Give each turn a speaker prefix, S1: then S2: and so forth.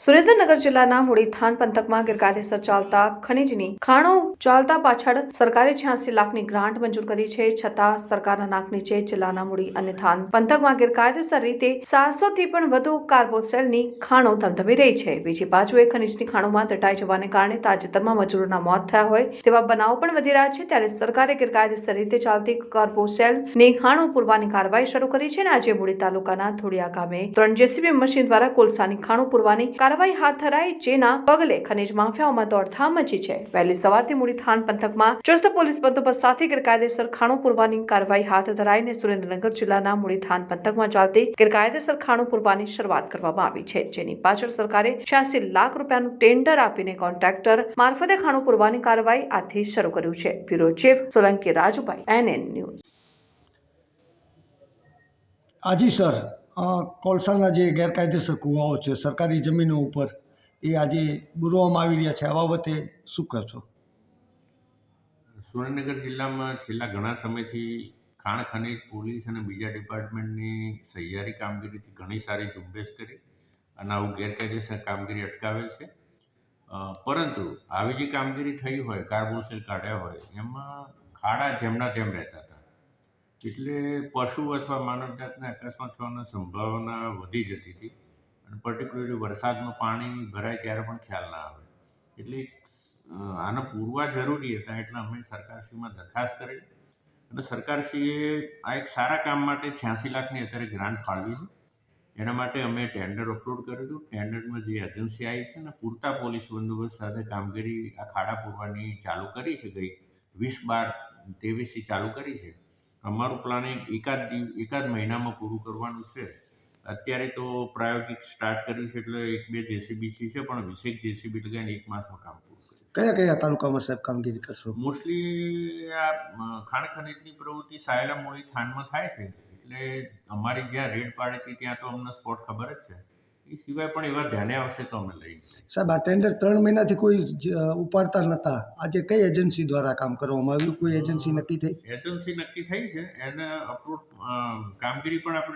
S1: સુરેન્દ્રનગર જિલ્લાના મૂળી થાન પંથકમાં ગેરકાયદેસર ચાલતા ખનીજની ખાણો ચાલતા પાછળ સરકારે 86 લાખની ગ્રાન્ટ મંજૂર કરી છે, છતાં સરકારના નાક નીચે જિલ્લાના મૂળી અને થાન પંથકમાં ગેરકાયદેસર રીતે 700 થી પણ વધુ કાર્બોસેલની ખાણો ધમધમી રહી છે। બીજી બાજુએ ખનીજની ખાણોમાં દટાઈ જવાને કારણે તાજેતરમાં મજૂરોના મોત થયા હોય તેવા બનાવો પણ વધી રહ્યા છે। ત્યારે સરકારે ગેરકાયદેસર રીતે ચાલતી કાર્બોસેલની ખાણો પૂરવાની કાર્યવાહી શરૂ કરી છે અને આજે મૂળી તાલુકાના ધોળિયા ગામે 3 જેસીબી મશીન દ્વારા કોલસાની ખાણો પૂરવાની કાર્યવાહી હાથ ધરાઈ, જેના પગલે ખનીજ માફિયાઓમાં દોડધામ મચી છે। વહેલી સવારથી મૂળી થાન પંથકમાં ચુસ્ત પોલીસ બંદોબસ્ત સાથે ગેરકાયદેસર ખાણો પૂરવાની કાર્યવાહી હાથ ધરાઈને સુરેન્દ્રનગર જિલ્લાના મૂળી થાન પંથકમાં ચાલતી ગેરકાયદેસર ખાણો પૂરવાની શરૂઆત કરવામાં આવી છે, જેની પાછળ સરકારે 86 લાખ રૂપિયાનું ટેન્ડર આપીને કોન્ટ્રાક્ટર મારફતે ખાણો પૂરવાની કાર્યવાહી આજથી શરૂ કર્યું છે। Bureau chief Solanki Rajubhai, NN news.
S2: આજે સર કોલસાના જે ગેરકાયદેસર કૂવાઓ છે સરકારી જમીનો ઉપર એ આજે બુરવામાં આવી રહ્યા છે, આ બાબતે શું કહો છો?
S3: સુરેન્દ્રનગર જિલ્લામાં છેલ્લા ઘણા સમયથી ખાણ ખનીજ પોલીસ અને બીજા ડિપાર્ટમેન્ટની સહિયારી કામગીરીથી ઘણી સારી ઝુંબેશ કરી અને આવું ગેરકાયદેસર કામગીરી અટકાવેલ છે। પરંતુ આવી જે કામગીરી થઈ હોય, કાર્બોસેલ કાઢ્યા હોય, એમાં ખાડા જેમના તેમ રહેતા હતા, એટલે પશુ અથવા માનવજાતને અકસ્માત થવાની સંભાવના વધી જતી હતી અને પર્ટિક્યુલરલી વરસાદમાં પાણી ભરાય ત્યારે પણ ખ્યાલ ના આવે, એટલે આને પૂરવા જરૂરી હતા। એટલે અમે સરકારશ્રીમાં દરખાસ્ત કરી અને સરકારશ્રીએ આ એક સારા કામ માટે 86 લાખની અત્યારે ગ્રાન્ટ ફાળવી છે। એના માટે અમે ટેન્ડર અપલોડ કર્યું હતું। ટેન્ડરમાં જે એજન્સી આવી છે ને પૂરતા પોલીસ બંદોબસ્ત સાથે કામગીરી આ ખાડા પૂરવાની ચાલુ કરી છે, ગઈ 20/12/23થી ચાલુ કરી છે। અમારું પ્લાનિંગ એકાદ મહિનામાં પૂરું કરવાનું છે। અત્યારે તો પ્રાયોગિક સ્ટાર્ટ કર્યું છે, એટલે 1-2 જેસીબી છે, પણ 20 જેસીબી લગાવીને 1 માસમાં કામ પૂરું કર્યું।
S2: કયા કયા તાલુકામાં સાહેબ કામગીરી કરશો?
S3: મોસ્ટલી આ ખાણ ખનીજની પ્રવૃત્તિ સાયલા મૂળી થાનમાં થાય છે, એટલે અમારી જ્યાં રેડ પાડી હતી ત્યાં તો અમને સ્પોટ ખબર જ છે। એ સિવાય પણ એવા ધ્યાને આવશે તો અમે લઈએ।
S2: સાહેબ, આ ટેન્ડર 3 મહિનાથી કોઈ ઉપાડતા નહોતા, આજે કઈ એજન્સી દ્વારા કામ કરવામાં આવ્યું? કોઈ એજન્સી નક્કી થઈ?
S3: એજન્સી નક્કી થઈ છે, એને અપલોડ કામગીરી પણ આપણે